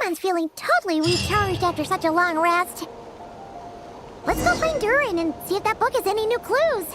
Everyone's feeling totally recharged after such a long rest. Let's go find Durin and see if that book has any new clues.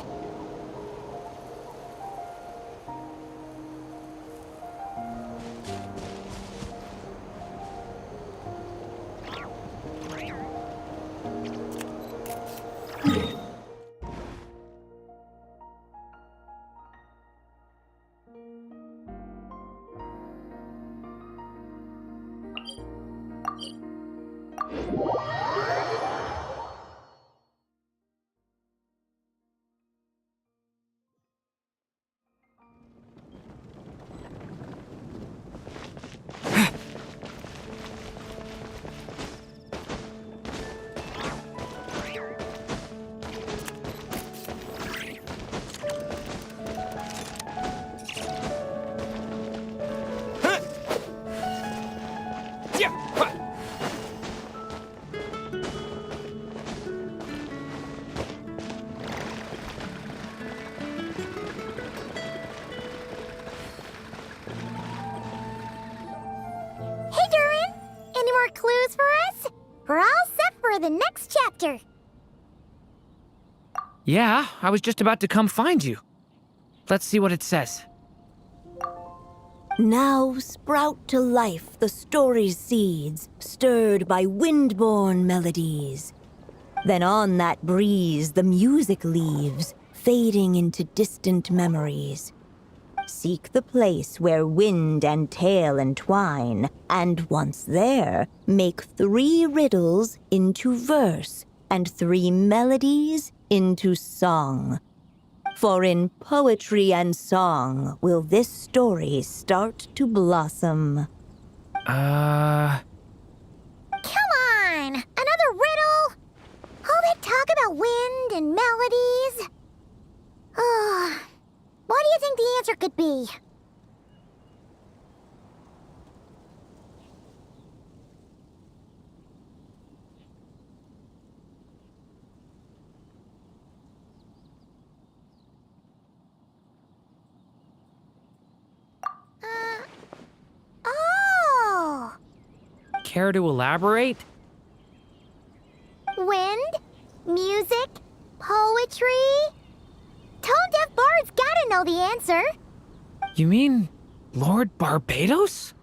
Clues for us? We're all set for the next chapter. Yeah, I was just about to come find you. Let's see what it says. Now sprout to life the story's seeds, stirred by wind-born melodies. Then on that breeze the music leaves, fading into distant memories. Seek the place where wind and tale entwine, and once there, make 3 riddles into verse, and 3 melodies into song. For in poetry and song will this story start to blossom. Come on! Another riddle? All that talk about wind and melodies? What do you think the answer could be? Oh! Care to elaborate? Wind, music, poetry. Tone-deaf bards gotta know the answer. You mean Lord Barbados?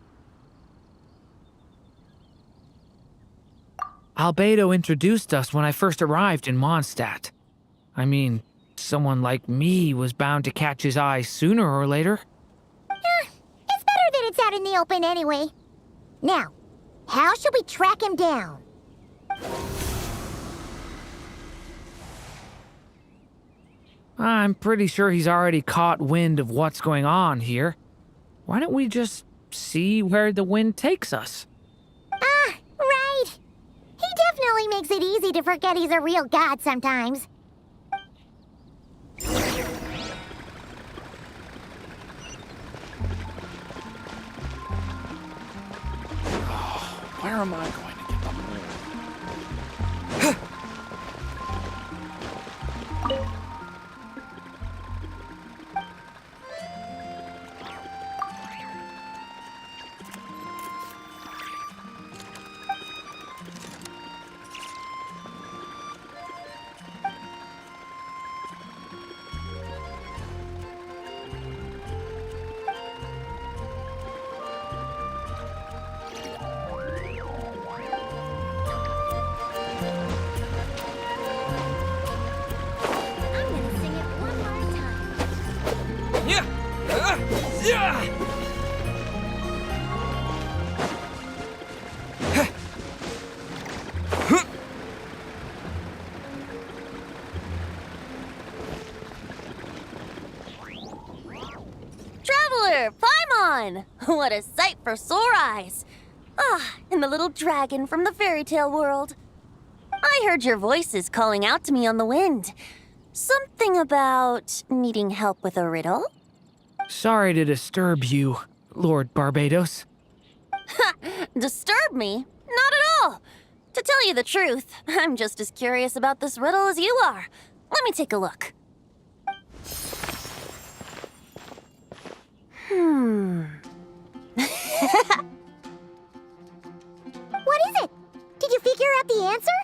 Albedo introduced us when I first arrived in Mondstadt. I mean, someone like me was bound to catch his eye sooner or later. It's better that it's out in the open anyway. Now, how should we track him down? I'm pretty sure he's already caught wind of what's going on here. Why don't we just see where the wind takes us? Right. He definitely makes it easy to forget he's a real god sometimes. Where am I going to get the moon? Traveler, Paimon! What a sight for sore eyes! And the little dragon from the fairy tale world. I heard your voices calling out to me on the wind. Something about needing help with a riddle? Sorry to disturb you, Lord Barbados. Disturb me? Not at all! To tell you the truth, I'm just as curious about this riddle as you are. Let me take a look. What is it? Did you figure out the answer?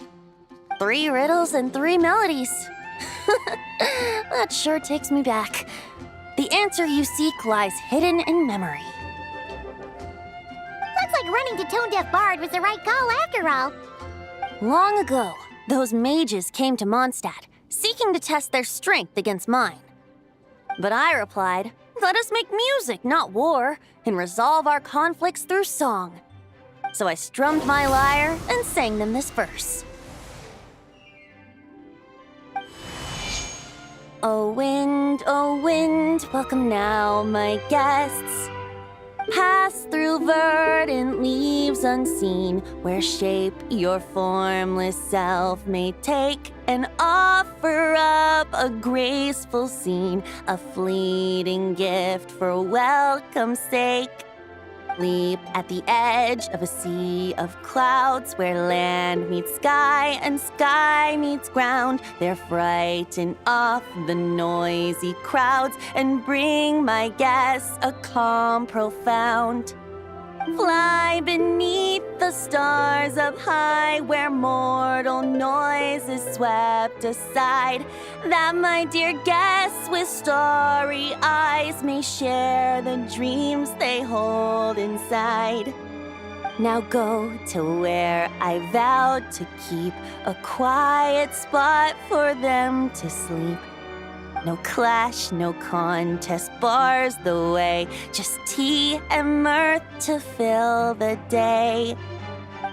3 riddles and 3 melodies. That sure takes me back. The answer you seek lies hidden in memory. Looks like running to Tone Deaf Bard was the right call after all. Long ago, those mages came to Mondstadt, seeking to test their strength against mine. But I replied, let us make music, not war, and resolve our conflicts through song. So I strummed my lyre and sang them this verse. O wind, welcome now, my guests. Pass through verdant leaves unseen, where shape your formless self may take, and offer up a graceful scene, a fleeting gift for welcome's sake. Leap at the edge of a sea of clouds, where land meets sky and sky meets ground. There frighten off the noisy crowds and bring my guests a calm profound. Fly beneath the stars up high, where mortal noise is swept aside, that my dear guests with starry eyes may share the dreams they hold inside. Now go to where I vowed to keep a quiet spot for them to sleep. No clash, no contest bars the way, just tea and mirth to fill the day.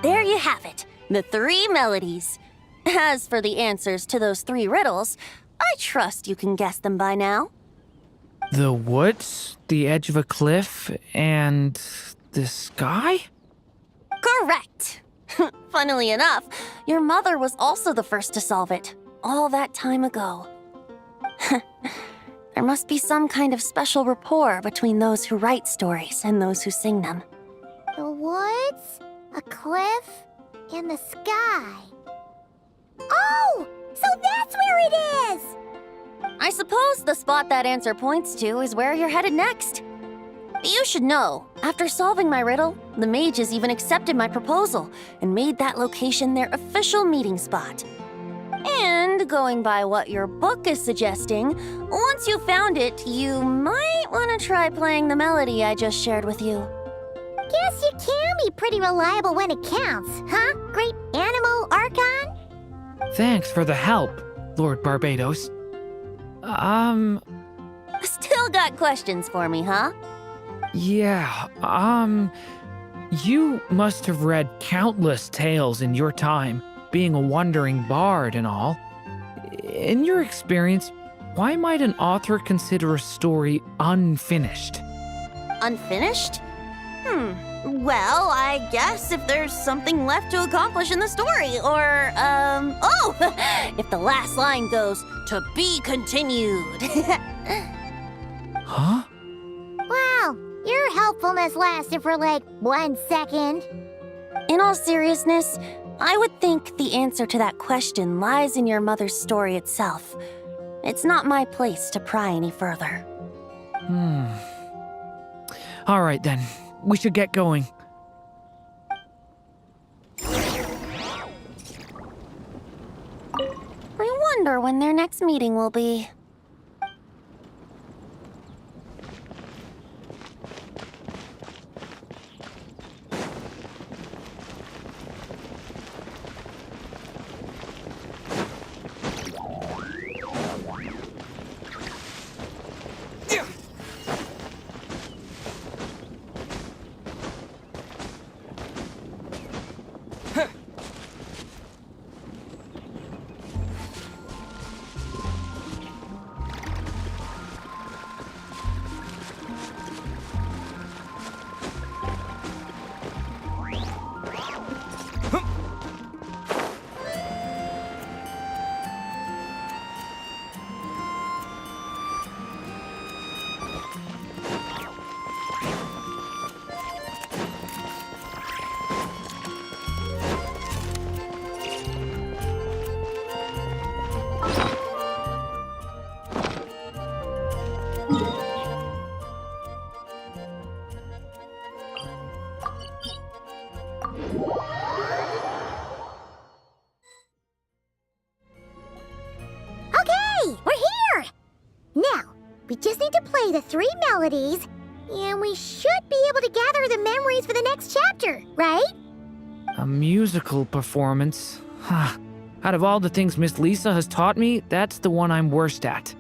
There you have it, the 3 melodies. As for the answers to those 3 riddles, I trust you can guess them by now. The woods, the edge of a cliff, and the sky? Correct! Funnily enough, your mother was also the first to solve it, all that time ago. There must be some kind of special rapport between those who write stories and those who sing them. The woods, a cliff, and the sky. Oh! So that's where it is! I suppose the spot that answer points to is where you're headed next. You should know, after solving my riddle, the mages even accepted my proposal and made that location their official meeting spot. And going by what your book is suggesting, once you found it, you might want to try playing the melody I just shared with you. Guess you can be pretty reliable when it counts, huh? Great Animal Archon? Thanks for the help, Lord Barbados. Still got questions for me, huh? Yeah, you must have read countless tales in your time, being a wandering bard and all. In your experience, why might an author consider a story unfinished? Unfinished? Well, I guess if there's something left to accomplish in the story, or, if the last line goes, to be continued. Huh? Wow, your helpfulness lasted for like 1 second. In all seriousness, I would think the answer to that question lies in your mother's story itself. It's not my place to pry any further. All right then, we should get going. I wonder when their next meeting will be. We just need to play the 3 melodies, and we should be able to gather the memories for the next chapter, right? A musical performance? Out of all the things Miss Lisa has taught me, that's the one I'm worst at.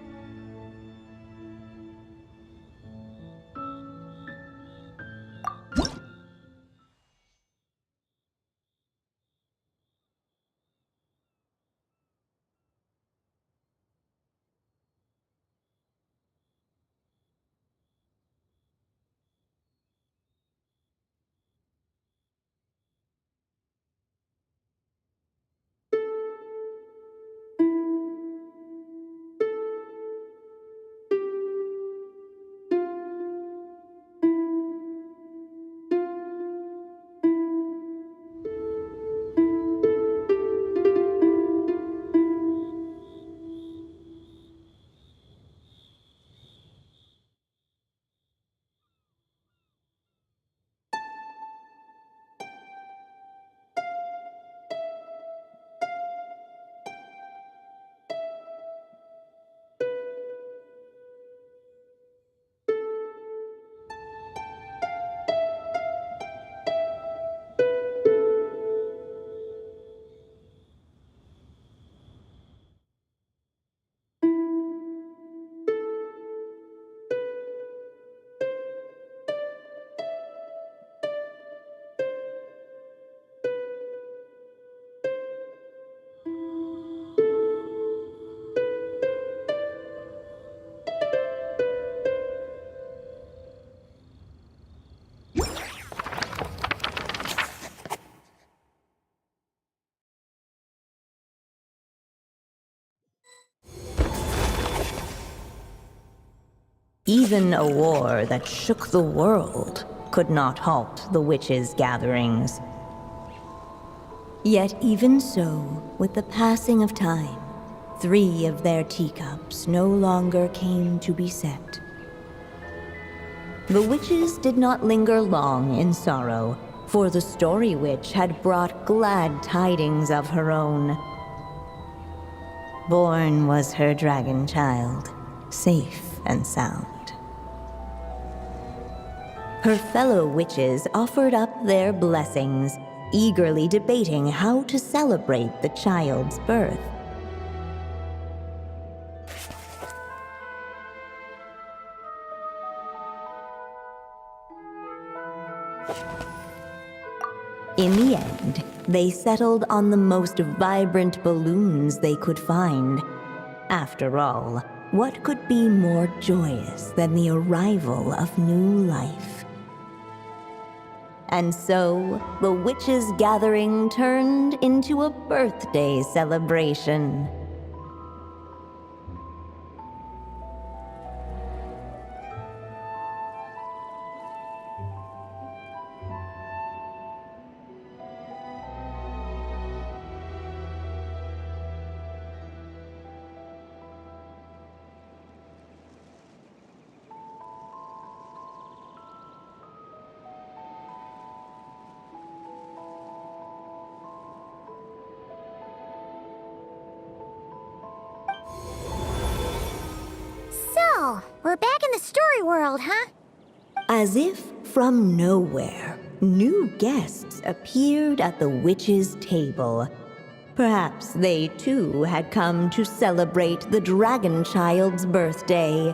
Even a war that shook the world could not halt the witches' gatherings. Yet even so, with the passing of time, 3 of their teacups no longer came to be set. The witches did not linger long in sorrow, for the Story Witch had brought glad tidings of her own. Born was her dragon child, safe and sound. Her fellow witches offered up their blessings, eagerly debating how to celebrate the child's birth. In the end, they settled on the most vibrant balloons they could find. After all, what could be more joyous than the arrival of new life? And so, the witches' gathering turned into a birthday celebration. So, we're back in the story world, huh? As if from nowhere, new guests appeared at the witches' table. Perhaps they too had come to celebrate the dragon child's birthday.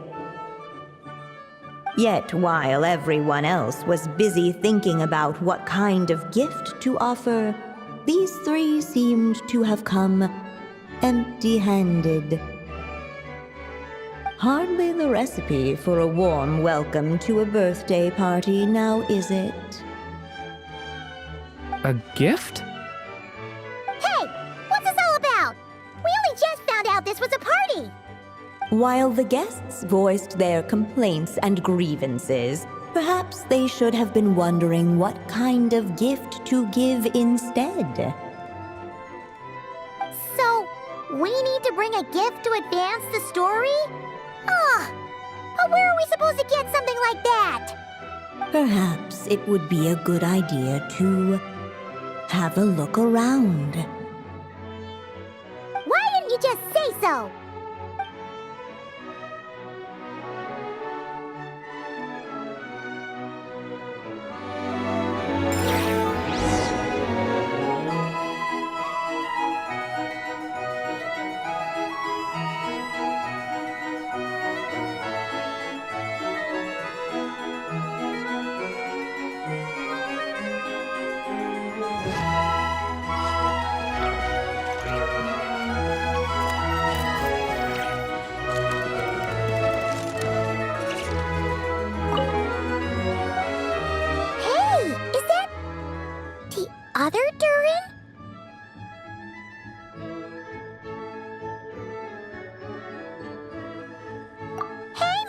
Yet while everyone else was busy thinking about what kind of gift to offer, these 3 seemed to have come empty-handed. Hardly the recipe for a warm welcome to a birthday party, now is it? A gift? Hey, what's this all about? We only just found out this was a party! While the guests voiced their complaints and grievances, perhaps they should have been wondering what kind of gift to give instead. So, we need to bring a gift to advance the story? But where are we supposed to get something like that? Perhaps it would be a good idea to have a look around. Why didn't you just say so?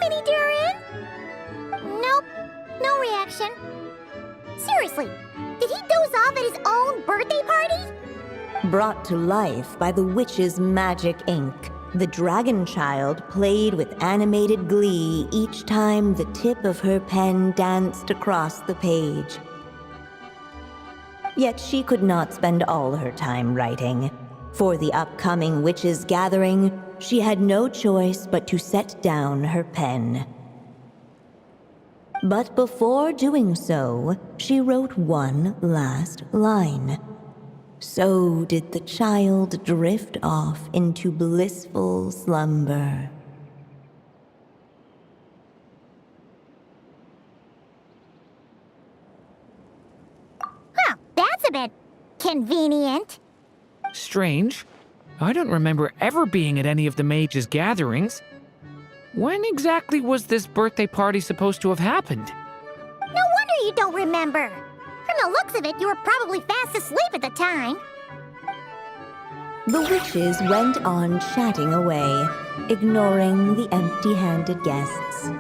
Mini Durin! Nope, no reaction. Seriously, did he doze off at his own birthday party? Brought to life by the witch's magic ink, the dragon child played with animated glee each time the tip of her pen danced across the page. Yet she could not spend all her time writing. For the upcoming witches' gathering, she had no choice but to set down her pen. But before doing so, she wrote one last line. So did the child drift off into blissful slumber. Well, that's a bit convenient. Strange. I don't remember ever being at any of the mages' gatherings. When exactly was this birthday party supposed to have happened? No wonder you don't remember. From the looks of it, you were probably fast asleep at the time. The witches went on chatting away, ignoring the empty-handed guests.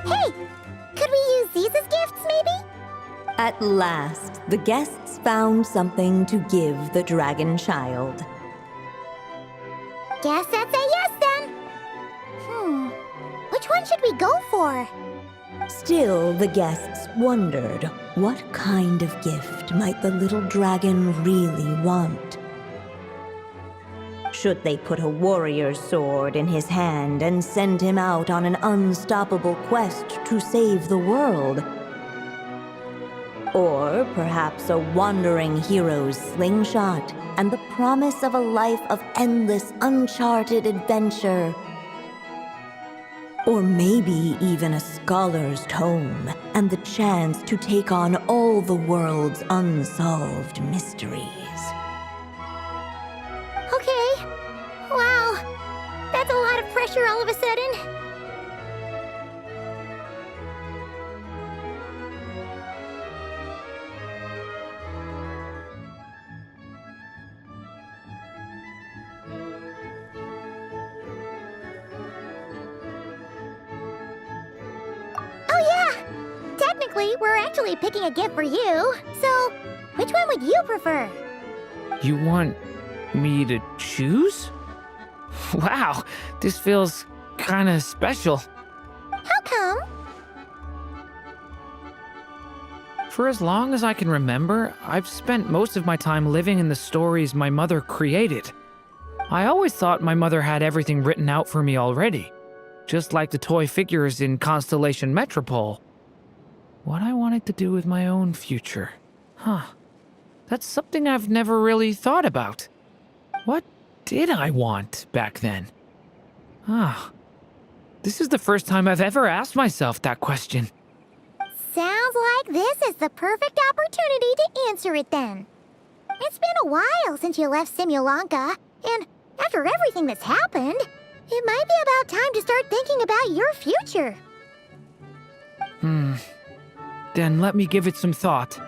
Hey, could we use these as gifts, maybe? At last, the guests found something to give the dragon child. Guess that's a yes then. Which one should we go for? Still, the guests wondered, what kind of gift might the little dragon really want? Should they put a warrior's sword in his hand and send him out on an unstoppable quest to save the world? Or perhaps a wandering hero's slingshot and the promise of a life of endless, uncharted adventure? Or maybe even a scholar's tome and the chance to take on all the world's unsolved mysteries. Okay. Wow. That's a lot of pressure all of a sudden. Technically, we're actually picking a gift for you. So, which one would you prefer? You want me to choose? Wow, this feels kinda special. How come? For as long as I can remember, I've spent most of my time living in the stories my mother created. I always thought my mother had everything written out for me already, just like the toy figures in Constellation Metropole. What I wanted to do with my own future. That's something I've never really thought about. What did I want back then? This is the first time I've ever asked myself that question. Sounds like this is the perfect opportunity to answer it then. It's been a while since you left Simulanka, and after everything that's happened, it might be about time to start thinking about your future. Then let me give it some thought.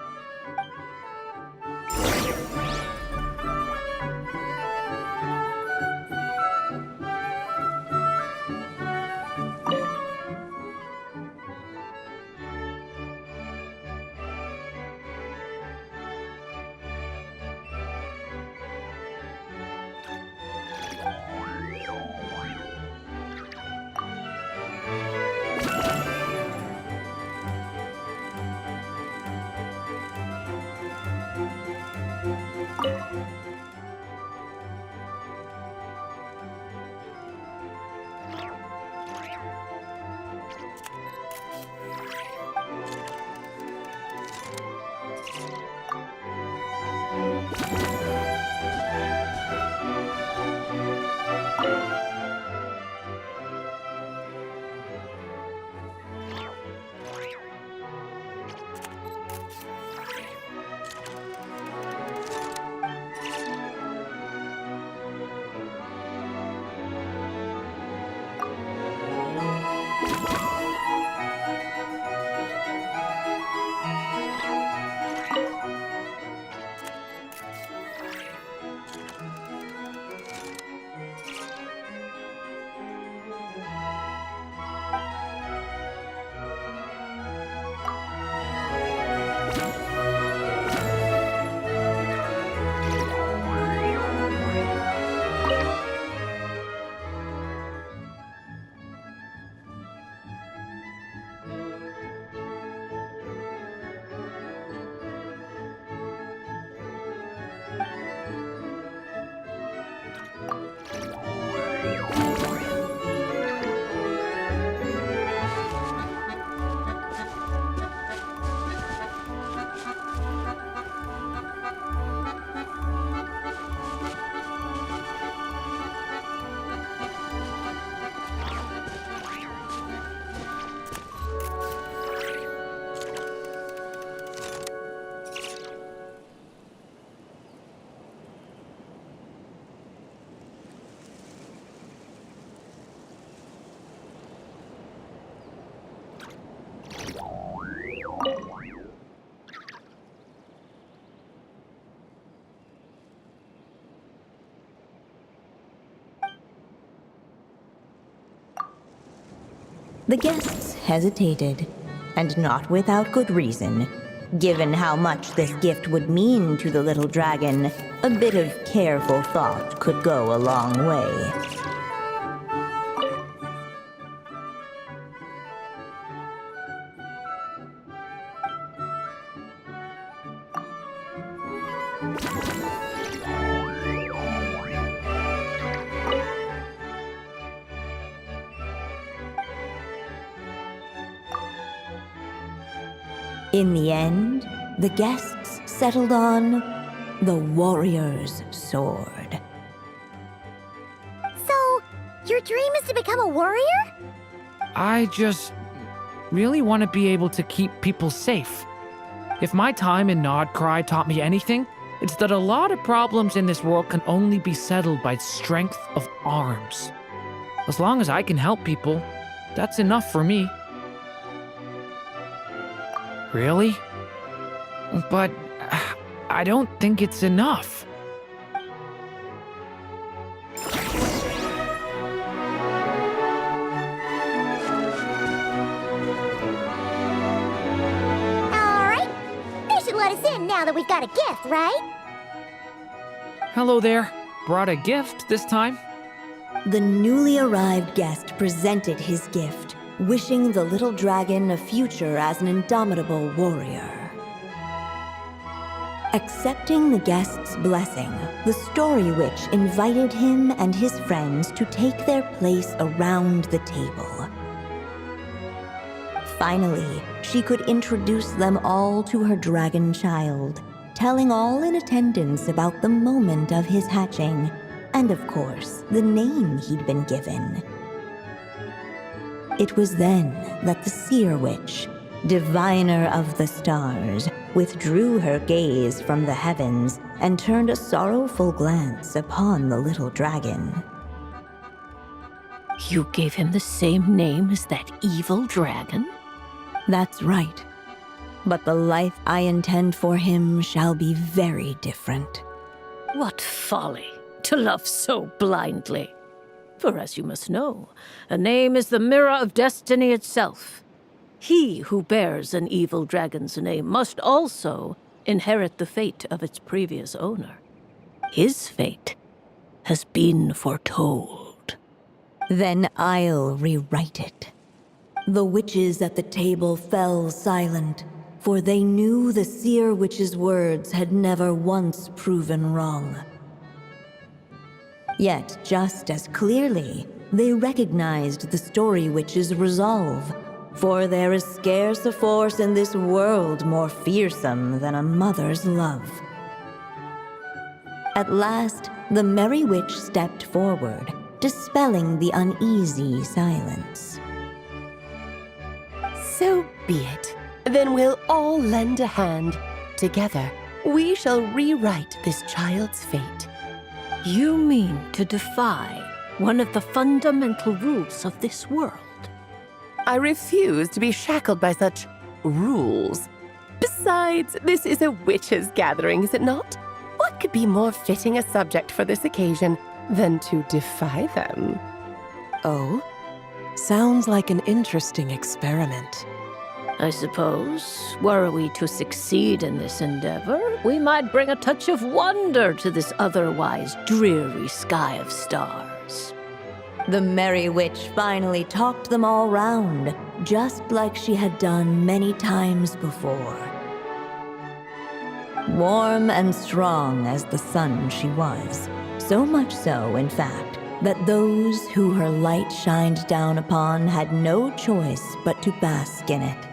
The guests hesitated, and not without good reason. Given how much this gift would mean to the little dragon, a bit of careful thought could go a long way. In the end, the guests settled on the warrior's sword. So, your dream is to become a warrior? I just really want to be able to keep people safe. If my time in Nodcry taught me anything, it's that a lot of problems in this world can only be settled by strength of arms. As long as I can help people, that's enough for me. Really? But I don't think it's enough. Alright. They should let us in now that we've got a gift, right? Hello there. Brought a gift this time? The newly arrived guest presented his gift, wishing the little dragon a future as an indomitable warrior. Accepting the guest's blessing, the Story Witch invited him and his friends to take their place around the table. Finally, she could introduce them all to her dragon child, telling all in attendance about the moment of his hatching, and of course, the name he'd been given. It was then that the Seer Witch, diviner of the stars, withdrew her gaze from the heavens and turned a sorrowful glance upon the little dragon. You gave him the same name as that evil dragon? That's right. But the life I intend for him shall be very different. What folly to love so blindly. For as you must know, a name is the mirror of destiny itself. He who bears an evil dragon's name must also inherit the fate of its previous owner. His fate has been foretold. Then I'll rewrite it. The witches at the table fell silent, for they knew the Seer Witch's words had never once proven wrong. Yet, just as clearly, they recognized the Story Witch's resolve, for there is scarce a force in this world more fearsome than a mother's love. At last, the Merry Witch stepped forward, dispelling the uneasy silence. So be it. Then we'll all lend a hand. Together, we shall rewrite this child's fate. You mean to defy one of the fundamental rules of this world? I refuse to be shackled by such rules. Besides, this is a witches' gathering, is it not? What could be more fitting a subject for this occasion than to defy them? Oh? Sounds like an interesting experiment. I suppose, were we to succeed in this endeavor, we might bring a touch of wonder to this otherwise dreary sky of stars. The Merry Witch finally talked them all round, just like she had done many times before. Warm and strong as the sun she was, so much so, in fact, that those who her light shined down upon had no choice but to bask in it.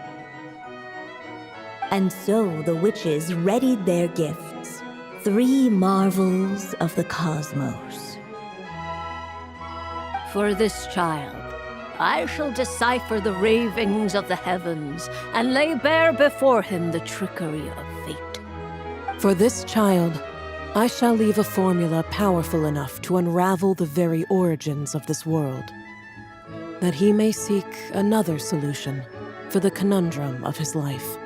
And so the witches readied their gifts, 3 marvels of the cosmos. For this child, I shall decipher the ravings of the heavens and lay bare before him the trickery of fate. For this child, I shall leave a formula powerful enough to unravel the very origins of this world, that he may seek another solution for the conundrum of his life.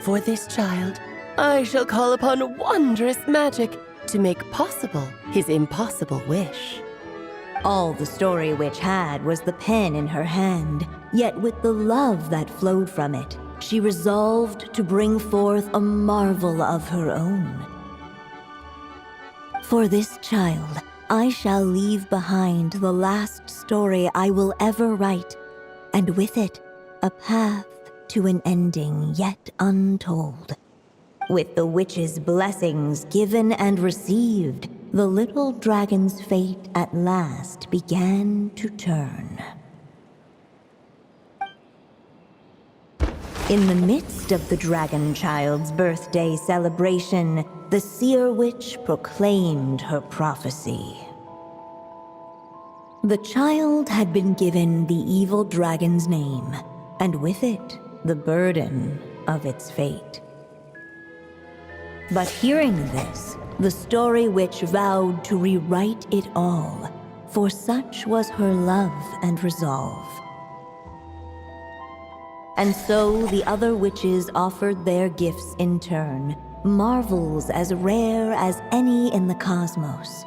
For this child, I shall call upon wondrous magic to make possible his impossible wish. All the Story Witch had was the pen in her hand, yet with the love that flowed from it, she resolved to bring forth a marvel of her own. For this child, I shall leave behind the last story I will ever write, and with it, a path to an ending yet untold. With the witch's blessings given and received, the little dragon's fate at last began to turn. In the midst of the dragon child's birthday celebration, the seer witch proclaimed her prophecy. The child had been given the evil dragon's name, and with it, the burden of its fate. But hearing this, the Story Witch vowed to rewrite it all, for such was her love and resolve. And so the other witches offered their gifts in turn, marvels as rare as any in the cosmos.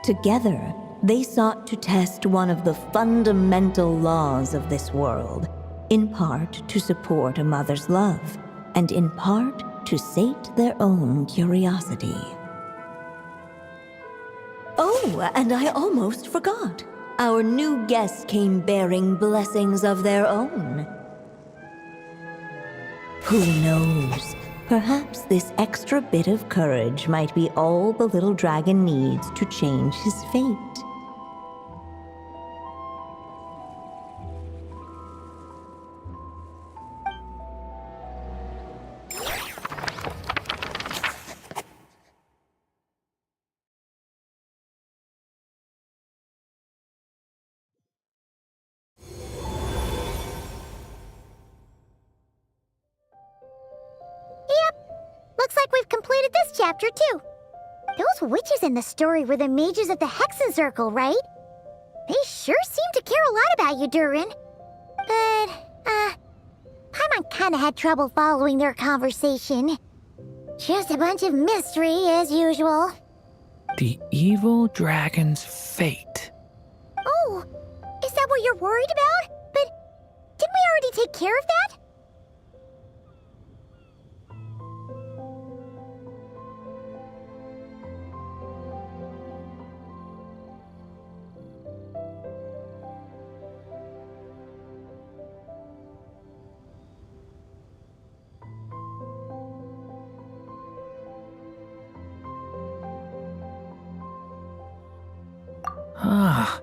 Together, they sought to test one of the fundamental laws of this world, in part to support a mother's love, and in part to sate their own curiosity. Oh, and I almost forgot. Our new guests came bearing blessings of their own. Who knows? Perhaps this extra bit of courage might be all the little dragon needs to change his fate. Looks like we've completed this chapter, too. Those witches in the story were the mages of the Hexen Circle, right? They sure seem to care a lot about you, Durin. But, Paimon kinda had trouble following their conversation. Just a bunch of mystery, as usual. The evil dragon's fate. Oh, is that what you're worried about? But didn't we already take care of that? Ah,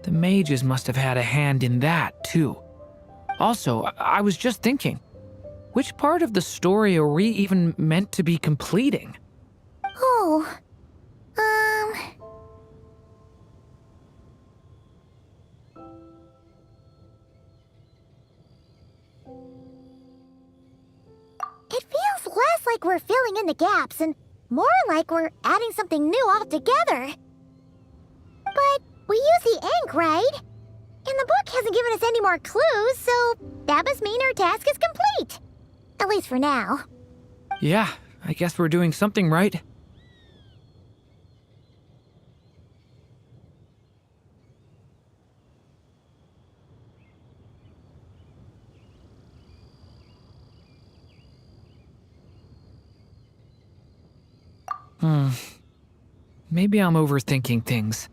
the mages must have had a hand in that, too. Also, I was just thinking, which part of the story are we even meant to be completing? Oh, It feels less like we're filling in the gaps and more like we're adding something new altogether. But we use the ink, right? And the book hasn't given us any more clues, so that must mean our task is complete. At least for now. Yeah, I guess we're doing something right. Maybe I'm overthinking things.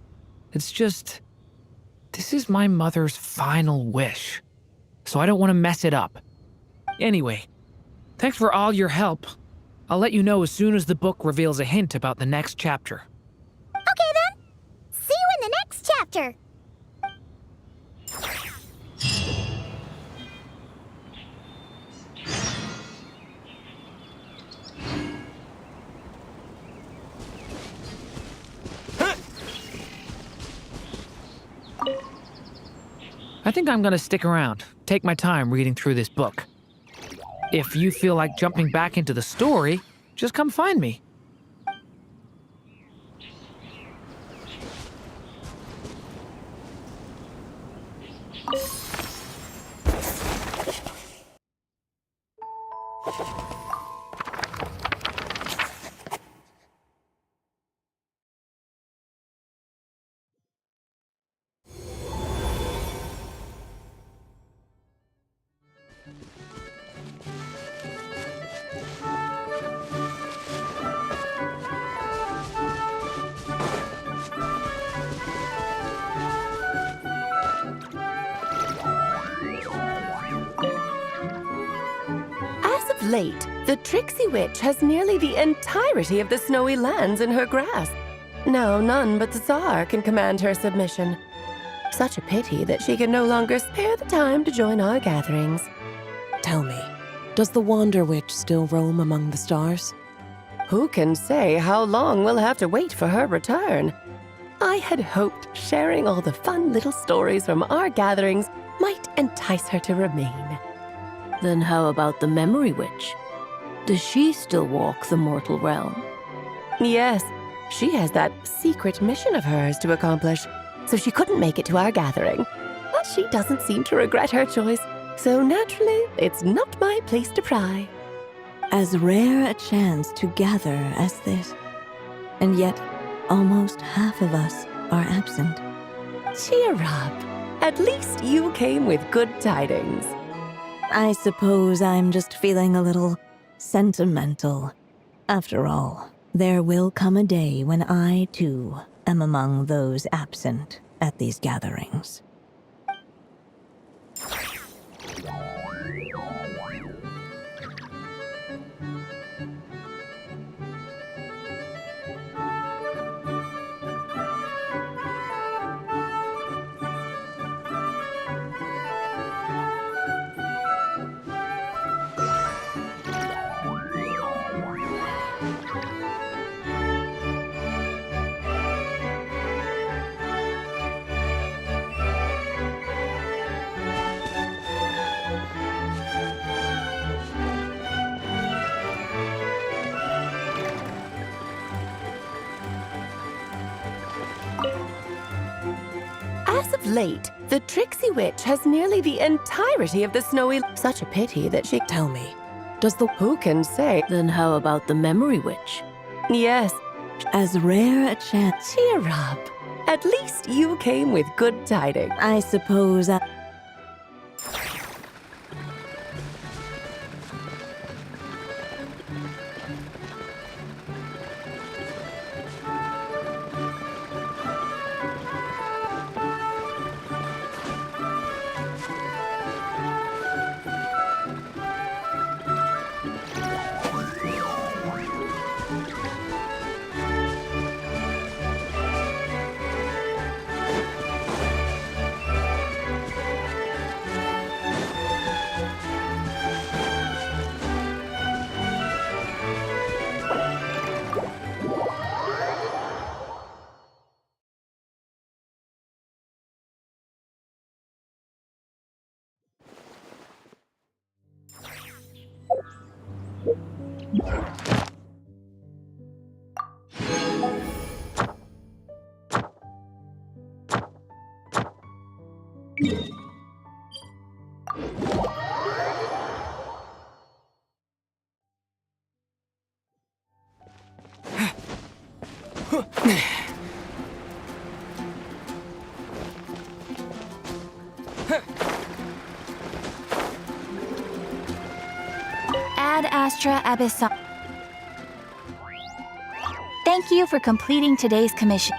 It's just, this is my mother's final wish, so I don't want to mess it up. Anyway, thanks for all your help. I'll let you know as soon as the book reveals a hint about the next chapter. Okay then. See you in the next chapter. I think I'm gonna stick around, take my time reading through this book. If you feel like jumping back into the story, just come find me. late, the tricksy witch has nearly the entirety of the snowy lands in her grasp. Now none but the Tsar can command her submission. Such a pity that she can no longer spare the time to join our gatherings. Tell me, does the Wander Witch still roam among the stars? Who can say how long we'll have to wait for her return? I had hoped sharing all the fun little stories from our gatherings might entice her to remain. Then how about the Memory Witch? Does she still walk the mortal realm? Yes, she has that secret mission of hers to accomplish, so she couldn't make it to our gathering. But she doesn't seem to regret her choice, so naturally, it's not my place to pry. As rare a chance to gather as this. And yet, almost half of us are absent. Cheer up. At least you came with good tidings. I suppose I'm just feeling a little sentimental. After all, there will come a day when I, too, am among those absent at these gatherings. As of late, the tricksy witch has nearly the entirety of the snowy... Such a pity that she... Tell me, does the... Who can say? Then how about the Memory Witch? Yes, As rare a chance. cheer up. At least you came with good tidings. I suppose I... Ad Astra Abyssal. Thank you for completing today's commission.